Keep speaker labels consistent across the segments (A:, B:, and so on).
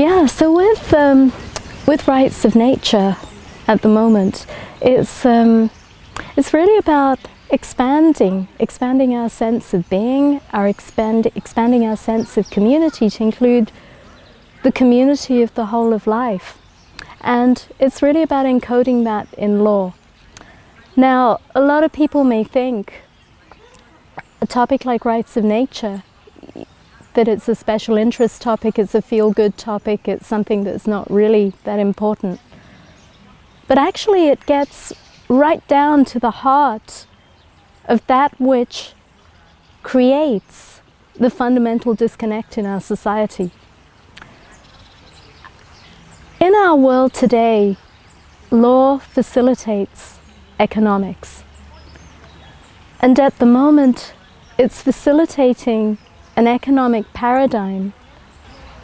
A: Yeah, so with rights of nature at the moment, it's really about expanding our sense of being, expanding our sense of community to include the community of the whole of life. And it's really about encoding that in law. Now, a lot of people may think a topic like rights of nature, that it's a special interest topic, it's a feel-good topic, it's something that's not really that important. But actually it gets right down to the heart of that which creates the fundamental disconnect in our society. In our world today, law facilitates economics. And at the moment, it's facilitating an economic paradigm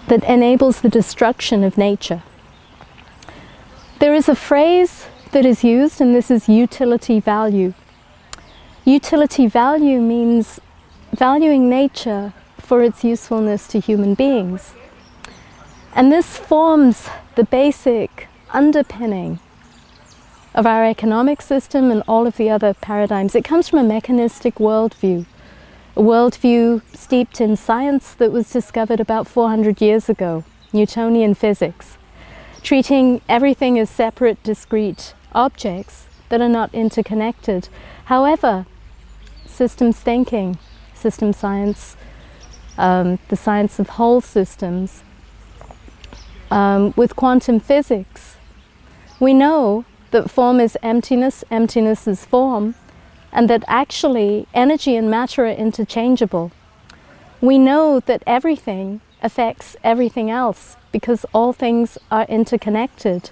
A: that enables the destruction of nature. There is a phrase that is used, and this is utility value. Utility value means valuing nature for its usefulness to human beings. And this forms the basic underpinning of our economic system and all of the other paradigms. It comes from a mechanistic worldview, a worldview steeped in science that was discovered about 400 years ago, Newtonian physics, treating everything as separate, discrete objects that are not interconnected. However, systems thinking, system science, the science of whole systems, with quantum physics, we know that form is emptiness, emptiness is form, and that actually energy and matter are interchangeable. We know that everything affects everything else because all things are interconnected.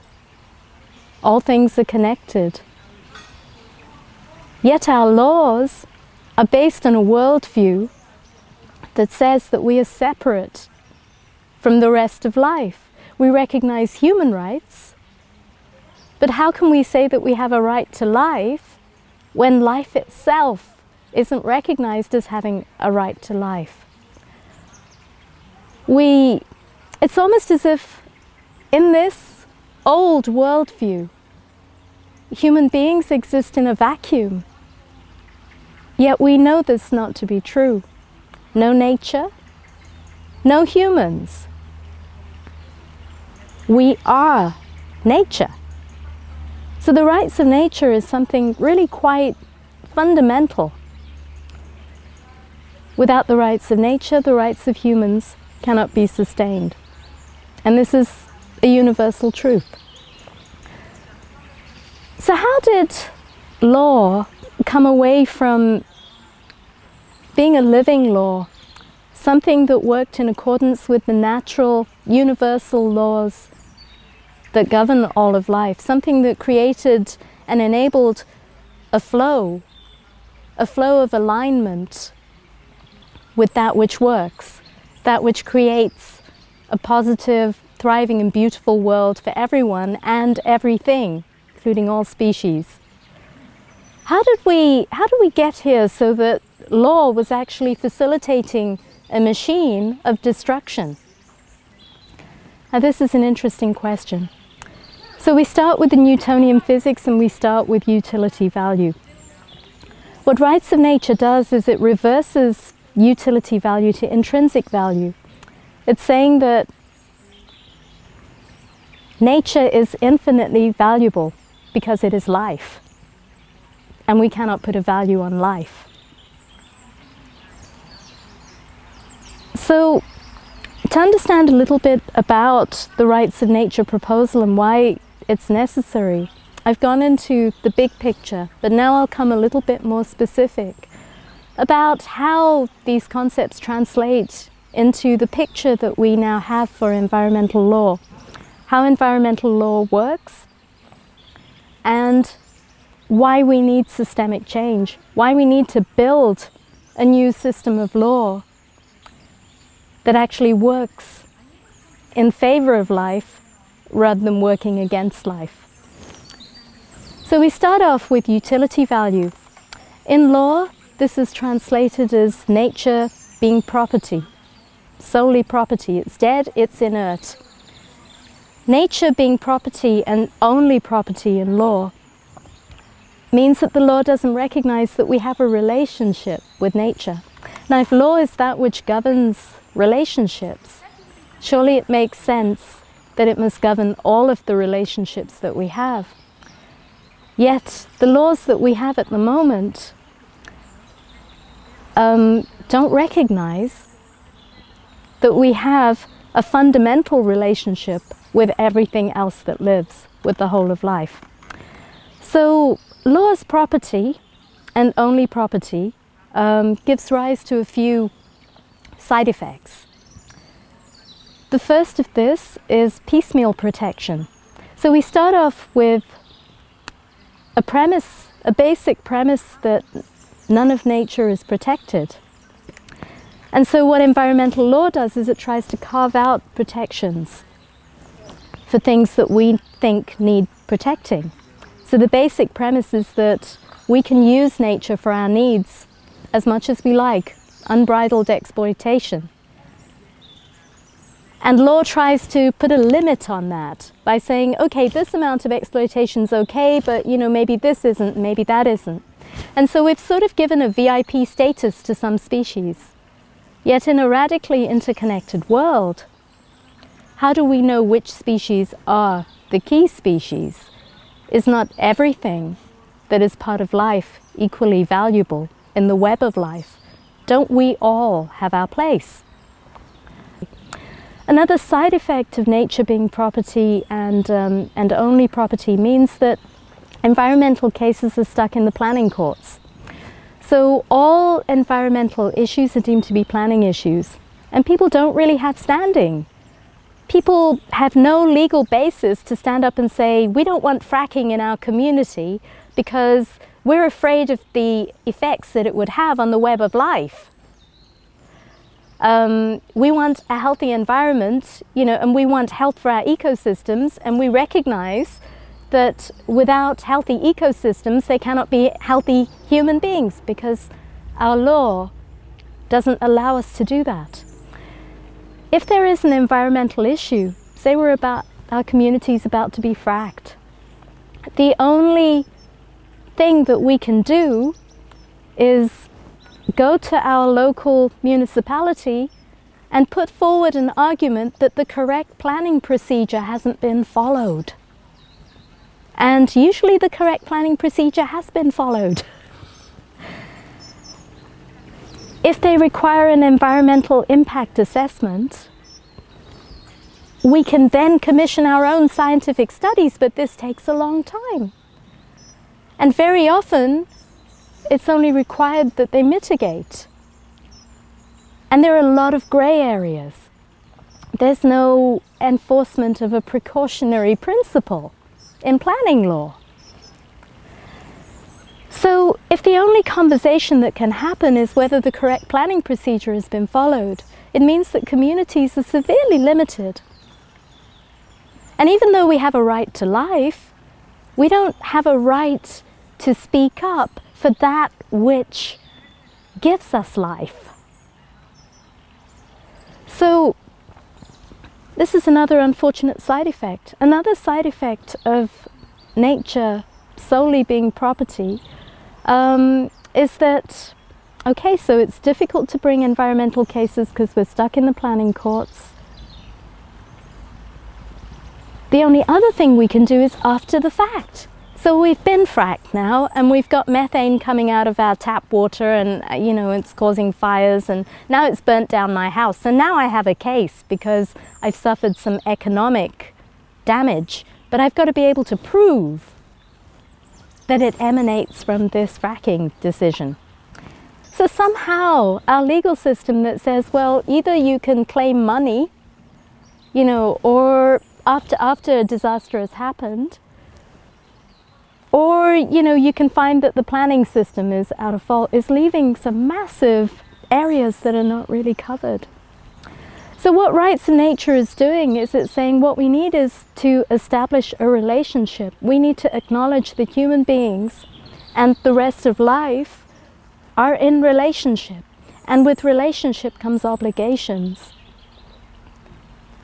A: All things are connected. Yet our laws are based on a worldview that says that we are separate from the rest of life. We recognize human rights, but how can we say that we have a right to life when life itself isn't recognized as having a right to life? It's almost as if in this old worldview, human beings exist in a vacuum. Yet we know this not to be true. No nature, no humans. We are nature. So the rights of nature is something really quite fundamental. Without the rights of nature, the rights of humans cannot be sustained. And this is a universal truth. So how did law come away from being a living law, something that worked in accordance with the natural, universal laws that govern all of life, something that created and enabled a flow of alignment with that which works, that which creates a positive, thriving and beautiful world for everyone and everything, including all species? How did we get here so that law was actually facilitating a machine of destruction? Now this is an interesting question. So we start with the Newtonian physics and we start with utility value. What rights of nature does is it reverses utility value to intrinsic value. It's saying that nature is infinitely valuable because it is life, and we cannot put a value on life. So to understand a little bit about the rights of nature proposal and why it's necessary, I've gone into the big picture, but now I'll come a little bit more specific about how these concepts translate into the picture that we now have for environmental law, how environmental law works, and why we need systemic change, why we need to build a new system of law that actually works in favor of life rather than working against life. So we start off with utility value. In law, this is translated as nature being property, solely property. It's dead, it's inert. nature being property and only property in law means that the law doesn't recognize that we have a relationship with nature. Now, if law is that which governs relationships, surely it makes sense that it must govern all of the relationships that we have. Yet, the laws that we have at the moment don't recognize that we have a fundamental relationship with everything else that lives, with the whole of life. So, law as property, and only property, gives rise to a few side effects. The first of this is piecemeal protection. So we start off with a premise, a basic premise that none of nature is protected. And so what environmental law does is it tries to carve out protections for things that we think need protecting. So the basic premise is that we can use nature for our needs as much as we like, unbridled exploitation. And law tries to put a limit on that by saying, okay, this amount of exploitation is okay, but maybe this isn't, maybe that isn't. And so we've sort of given a VIP status to some species. Yet in a radically interconnected world, how do we know which species are the key species? Is not everything that is part of life equally valuable in the web of life? Don't we all have our place? Another side effect of nature being property and only property means that environmental cases are stuck in the planning courts. So all environmental issues are deemed to be planning issues, and people don't really have standing. People have no legal basis to stand up and say, we don't want fracking in our community because we're afraid of the effects that it would have on the web of life. We want a healthy environment, and we want health for our ecosystems, and we recognize that without healthy ecosystems, they cannot be healthy human beings because our law doesn't allow us to do that. If there is an environmental issue, say we're about, our community's about to be fracked, the only thing that we can do is go to our local municipality and put forward an argument that the correct planning procedure hasn't been followed. And usually the correct planning procedure has been followed. If they require an environmental impact assessment, we can then commission our own scientific studies, but this takes a long time. And very often, it's only required that they mitigate. And there are a lot of grey areas. There's no enforcement of a precautionary principle in planning law. So if the only conversation that can happen is whether the correct planning procedure has been followed, it means that communities are severely limited. And even though we have a right to life, we don't have a right to speak up for that which gives us life. So this is another unfortunate side effect. Another side effect of nature solely being property is that, okay, so it's difficult to bring environmental cases because we're stuck in the planning courts. The only other thing we can do is after the fact. So we've been fracked now, and we've got methane coming out of our tap water, and it's causing fires, and now it's burnt down my house. So now I have a case because I've suffered some economic damage, but I've got to be able to prove that it emanates from this fracking decision. So somehow our legal system that says, well, either you can claim money, or after a disaster has happened, or you can find that the planning system is out of fault, is leaving some massive areas that are not really covered. So what Rights in Nature is doing is it's saying what we need is to establish a relationship. We need to acknowledge that human beings and the rest of life are in relationship, and with relationship comes obligations.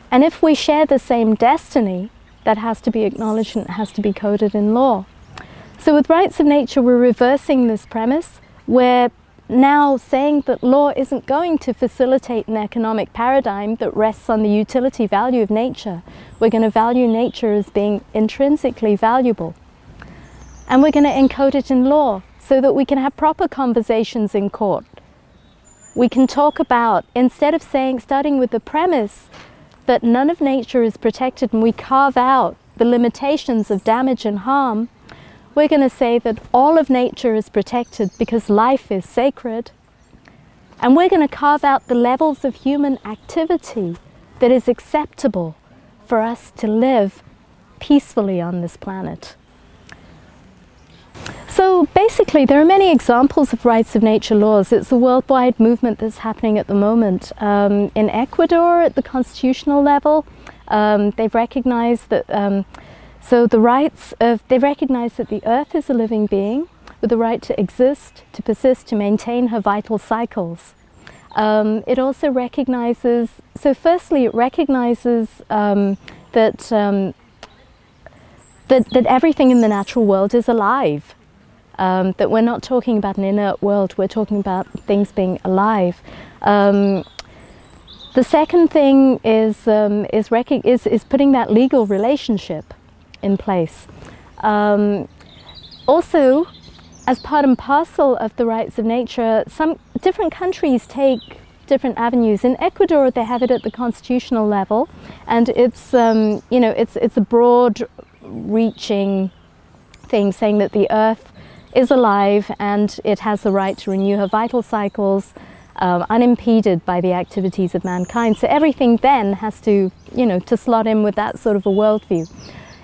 A: And if we share the same destiny, that has to be acknowledged and it has to be coded in law. So with rights of nature, we're reversing this premise. We're now saying that law isn't going to facilitate an economic paradigm that rests on the utility value of nature. We're going to value nature as being intrinsically valuable. And we're going to encode it in law so that we can have proper conversations in court. We can talk about, instead of starting with the premise that none of nature is protected and we carve out the limitations of damage and harm, we're going to say that all of nature is protected because life is sacred. And we're going to carve out the levels of human activity that is acceptable for us to live peacefully on this planet. So basically, there are many examples of rights of nature laws. It's a worldwide movement that's happening at the moment. In Ecuador, at the constitutional level, they've recognized that they've recognized that the earth is a living being with the right to exist, to persist, to maintain her vital cycles. It also recognizes, so firstly it recognizes that everything in the natural world is alive. That we're not talking about an inert world, we're talking about things being alive. The second thing is putting that legal relationship in place. Also, as part and parcel of the rights of nature, some different countries take different avenues. In Ecuador, they have it at the constitutional level, and it's it's a broad-reaching thing saying that the earth is alive and it has the right to renew her vital cycles unimpeded by the activities of mankind. So everything then has to, to slot in with that sort of a worldview.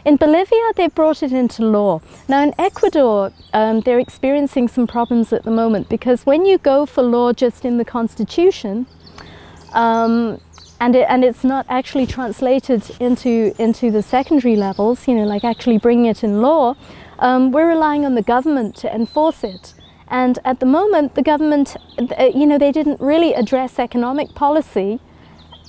A: In Bolivia, they've brought it into law. Now in Ecuador, they're experiencing some problems at the moment because when you go for law just in the constitution, and it's not actually translated into the secondary levels, like actually bringing it in law, we're relying on the government to enforce it. And at the moment, the government, they didn't really address economic policy,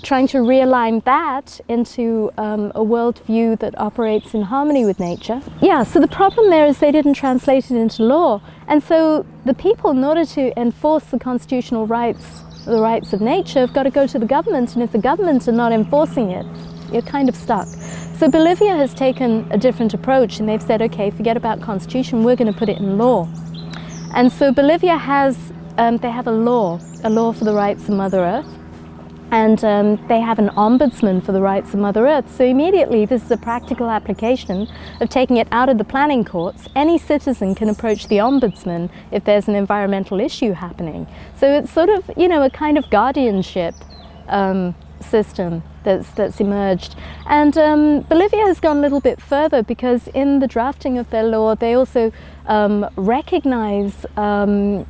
A: trying to realign that into a worldview that operates in harmony with nature. Yeah, so the problem there is they didn't translate it into law. And so the people, in order to enforce the constitutional rights, the rights of nature, have got to go to the government. And if the government are not enforcing it, you're kind of stuck. So Bolivia has taken a different approach and they've said, okay, forget about constitution, we're going to put it in law. And so Bolivia has, they have a law for the rights of Mother Earth, and they have an ombudsman for the rights of Mother Earth. So immediately this is a practical application of taking it out of the planning courts. Any citizen can approach the ombudsman if there's an environmental issue happening. So it's sort of, a kind of guardianship system that's emerged. And Bolivia has gone a little bit further because in the drafting of their law they also recognize the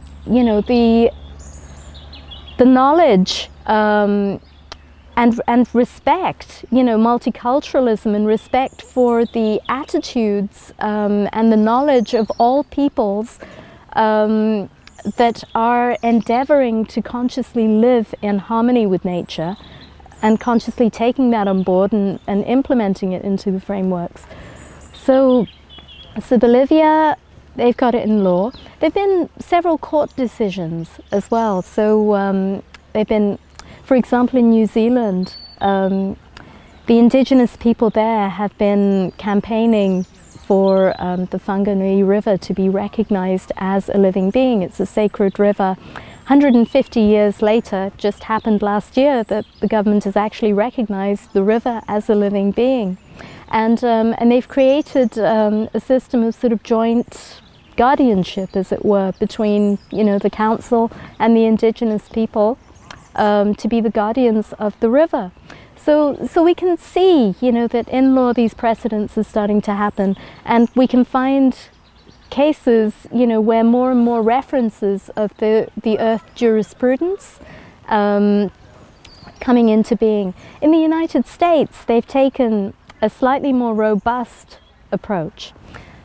A: knowledge and respect, multiculturalism and respect for the attitudes and the knowledge of all peoples that are endeavoring to consciously live in harmony with nature and consciously taking that on board and implementing it into the frameworks. So Bolivia, they've got it in law. There have been several court decisions as well. So they've been, for example, in New Zealand, the indigenous people there have been campaigning for the Whanganui River to be recognized as a living being. It's a sacred river. 150 years later, just happened last year, that the government has actually recognized the river as a living being. And they've created a system of sort of joint guardianship, as it were, between the council and the indigenous people to be the guardians of the river. So we can see, that in law these precedents are starting to happen, and we can find cases, where more and more references of the earth jurisprudence coming into being. In the United States, they've taken a slightly more robust approach.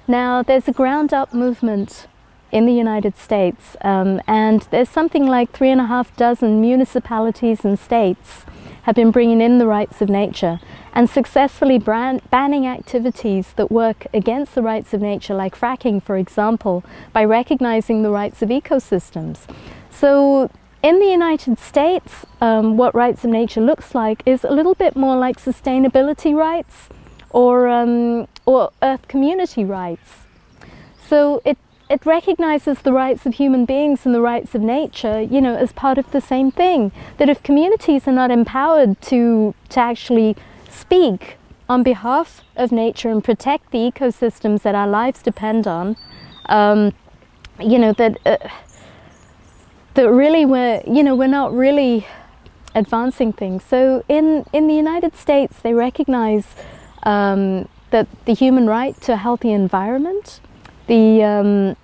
A: Now, there's a ground-up movement in the United States, and there's something like 3.5 dozen municipalities and states have been bringing in the rights of nature and successfully banning activities that work against the rights of nature, like fracking, for example, by recognizing the rights of ecosystems. So in the United States, what rights of nature looks like is a little bit more like sustainability rights or earth community rights. So it recognizes the rights of human beings and the rights of nature, you know, as part of the same thing. That if communities are not empowered to actually speak on behalf of nature and protect the ecosystems that our lives depend on, you know, that really we're not really advancing things. So in the United States, they recognize that the human right to a healthy environment, in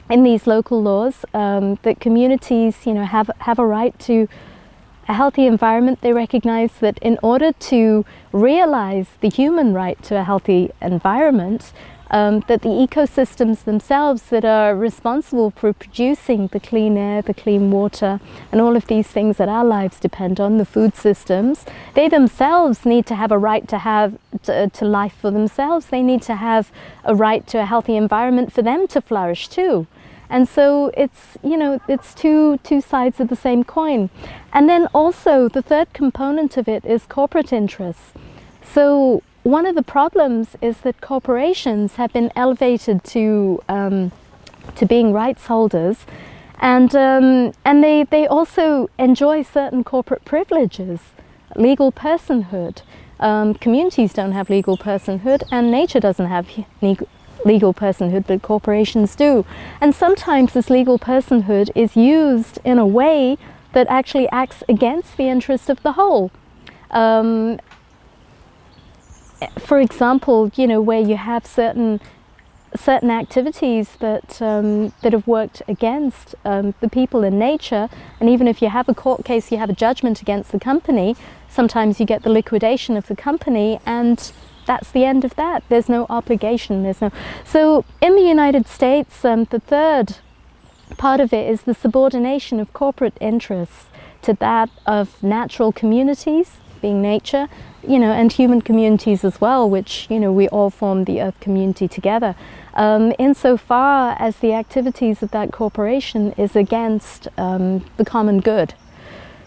A: these local laws, that communities, you know, have a right to a healthy environment. They recognize that in order to realize the human right to a healthy environment, that the ecosystems themselves that are responsible for producing the clean air, the clean water, and all of these things that our lives depend on, the food systems, they themselves need to have a right to life for themselves. They need to have a right to a healthy environment for them to flourish too. And so it's, you know, it's two sides of the same coin. And then also the third component of it is corporate interests. So one of the problems is that corporations have been elevated to being rights holders, and they also enjoy certain corporate privileges, legal personhood. Communities don't have legal personhood, and nature doesn't have legal personhood, but corporations do. And sometimes this legal personhood is used in a way that actually acts against the interest of the whole. For example, you know, where you have certain activities that have worked against the people in nature, and even if you have a court case, you have a judgment against the company, sometimes you get the liquidation of the company, and that's the end of that. There's no obligation. So in the United States, the third part of it is the subordination of corporate interests to that of natural communities, being nature, you know, and human communities as well, which, you know, we all form the earth community together, insofar as the activities of that corporation is against the common good.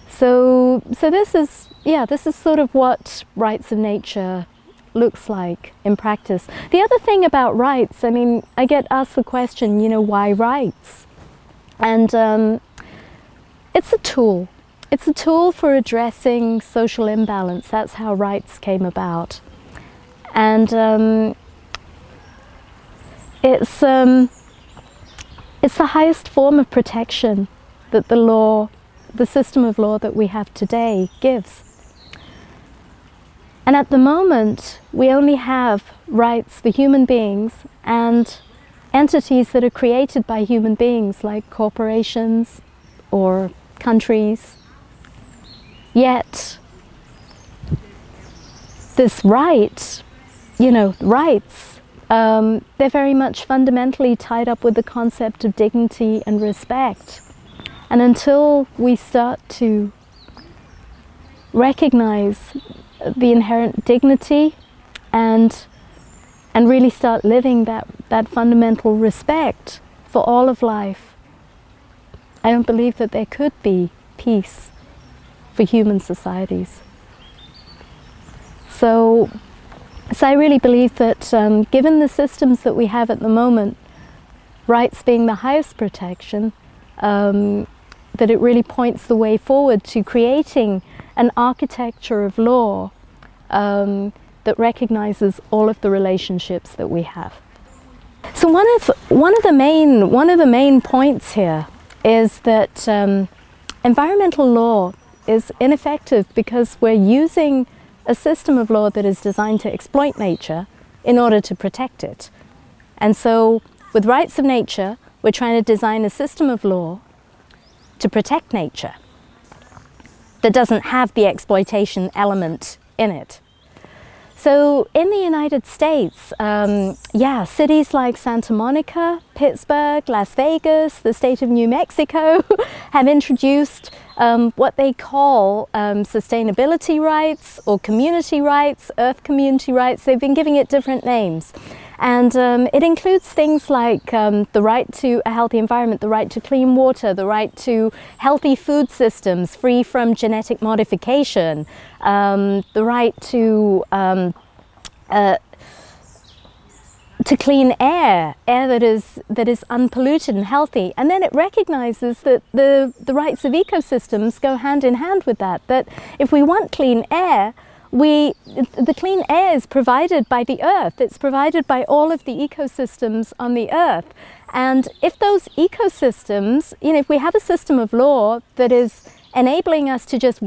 A: So this is sort of what rights of nature looks like in practice. The other thing about rights, I mean, I get asked the question, you know, why rights? And it's a tool. It's a tool for addressing social imbalance. That's how rights came about. And it's the highest form of protection that the system of law that we have today gives. And at the moment, we only have rights for human beings and entities that are created by human beings, like corporations or countries. Yet, this right, you know, rights, they're very much fundamentally tied up with the concept of dignity and respect. And until we start to recognize the inherent dignity and really start living that fundamental respect for all of life, I don't believe that there could be peace for human societies. So I really believe that given the systems that we have at the moment, rights being the highest protection, that it really points the way forward to creating an architecture of law that recognizes all of the relationships that we have. So one of the main points here is that environmental law is ineffective because we're using a system of law that is designed to exploit nature in order to protect it. And so with rights of nature, we're trying to design a system of law to protect nature that doesn't have the exploitation element in it. So in the United States, cities like Santa Monica, Pittsburgh, Las Vegas, the state of New Mexico have introduced what they call sustainability rights or community rights, earth community rights. They've been giving it different names. And it includes things like the right to a healthy environment, the right to clean water, the right to healthy food systems free from genetic modification, the right to clean air that is unpolluted and healthy. And then it recognizes that the rights of ecosystems go hand in hand with that. That if we want clean air, the clean air is provided by the earth. It's provided by all of the ecosystems on the earth. And if those ecosystems, if we have a system of law that is enabling us to just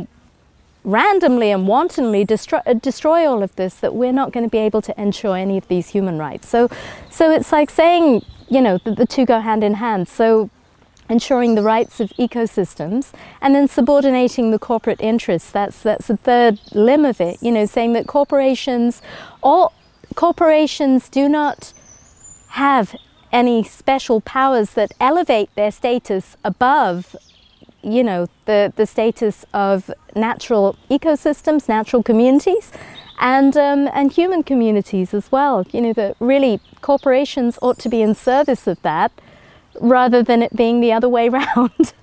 A: randomly and wantonly destroy all of this, that we're not going to be able to ensure any of these human rights. So it's like saying, the two go hand in hand. So ensuring the rights of ecosystems and then subordinating the corporate interests. That's the third limb of it, saying that corporations do not have any special powers that elevate their status above the status of natural ecosystems, natural communities, and human communities as well. That really corporations ought to be in service of that rather than it being the other way around.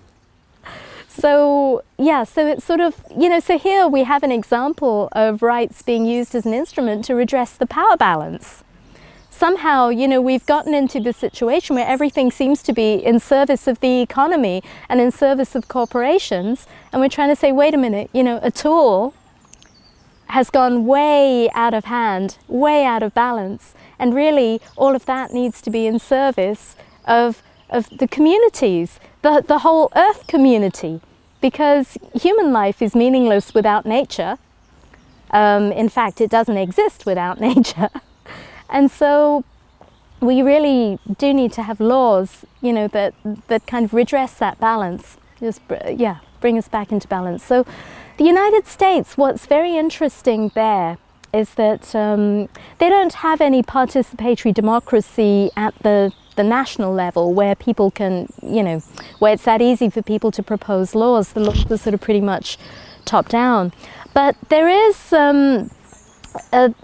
A: So it's sort of, so here we have an example of rights being used as an instrument to redress the power balance. Somehow, we've gotten into this situation where everything seems to be in service of the economy and in service of corporations, and we're trying to say, wait a minute, a tool has gone way out of hand, way out of balance, and really all of that needs to be in service of the communities, the whole earth community, because human life is meaningless without nature. In fact, it doesn't exist without nature. And so we really do need to have laws, that kind of redress that balance, bring us back into balance. So the United States, what's very interesting there is that they don't have any participatory democracy at the national level where people can, where it's that easy for people to propose laws. The laws are sort of pretty much top down. But there is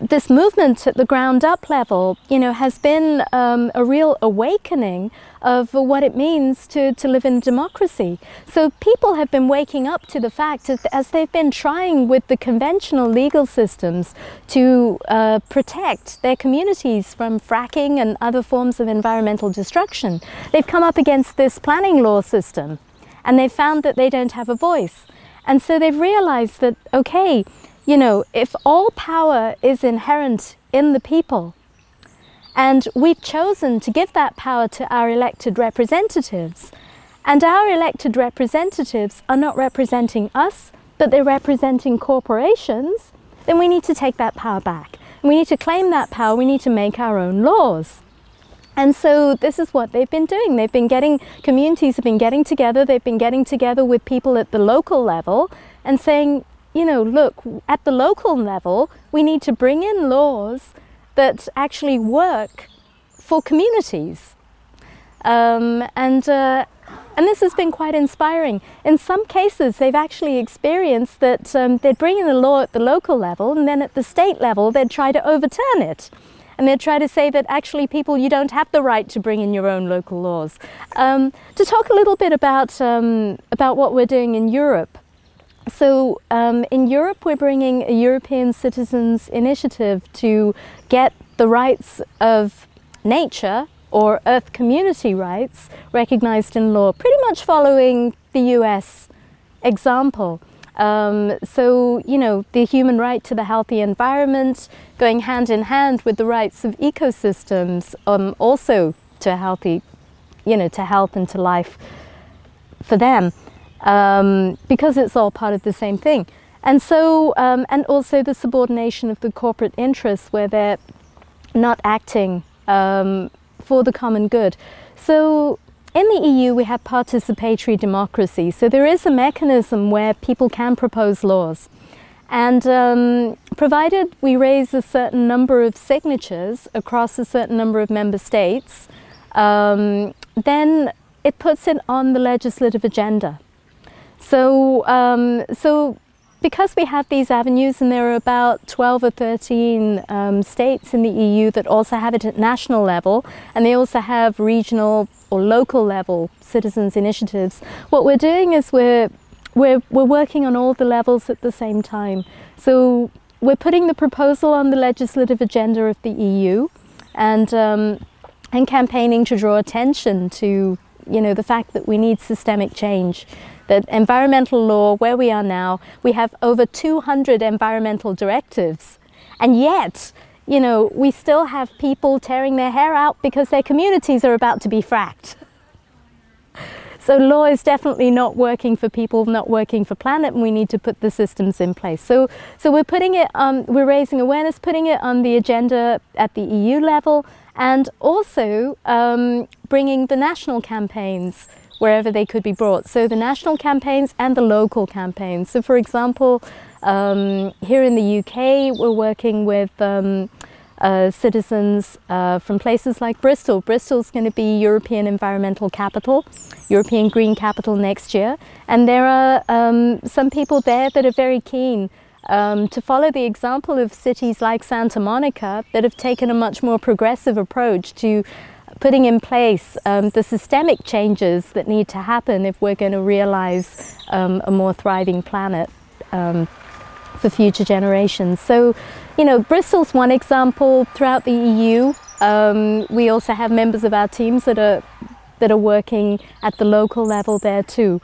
A: this movement at the ground up level, has been a real awakening of what it means to live in democracy. So people have been waking up to the fact that as they've been trying with the conventional legal systems to protect their communities from fracking and other forms of environmental destruction, they've come up against this planning law system, and they've found that they don't have a voice. And so they've realized that, okay, if all power is inherent in the people, and we've chosen to give that power to our elected representatives, and our elected representatives are not representing us, but they're representing corporations, then we need to take that power back. And we need to claim that power, we need to make our own laws. And so this is what they've been doing. Communities have been getting together, they've been getting together with people at the local level and saying, look, at the local level, we need to bring in laws that actually work for communities. And this has been quite inspiring. In some cases, they've actually experienced that they'd bring in a law at the local level, and then at the state level, they'd try to overturn it. And they'd try to say that actually, people, you don't have the right to bring in your own local laws. To talk a little bit about what we're doing in Europe. So in Europe, we're bringing a European Citizens Initiative to get the rights of nature or earth community rights recognized in law, pretty much following the US example. So, the human right to the healthy environment going hand in hand with the rights of ecosystems, also to healthy, to health and to life for them. Because it's all part of the same thing. And so, and also the subordination of the corporate interests where they're not acting for the common good. So in the EU we have participatory democracy. So there is a mechanism where people can propose laws. And provided we raise a certain number of signatures across a certain number of member states, then it puts it on the legislative agenda. So because we have these avenues, and there are about 12 or 13 states in the EU that also have it at national level, and they also have regional or local level citizens' initiatives, what we're doing is we're working on all the levels at the same time. So we're putting the proposal on the legislative agenda of the EU, and campaigning to draw attention to, you know, the fact that we need systemic change. That environmental law, where we are now, we have over 200 environmental directives, and yet, you know, we still have people tearing their hair out because their communities are about to be fracked. So law is definitely not working for people, not working for planet, and we need to put the systems in place. So we're putting it, we're raising awareness, putting it on the agenda at the EU level, and also bringing the national campaigns wherever they could be brought. So the national campaigns and the local campaigns. So for example, here in the UK, we're working with citizens from places like Bristol. Bristol's going to be European Environmental Capital, European Green Capital next year. And there are some people there that are very keen to follow the example of cities like Santa Monica that have taken a much more progressive approach to putting in place the systemic changes that need to happen if we're going to realize a more thriving planet for future generations. So, you know, Bristol's one example. Throughout the EU, we also have members of our teams that are working at the local level there too.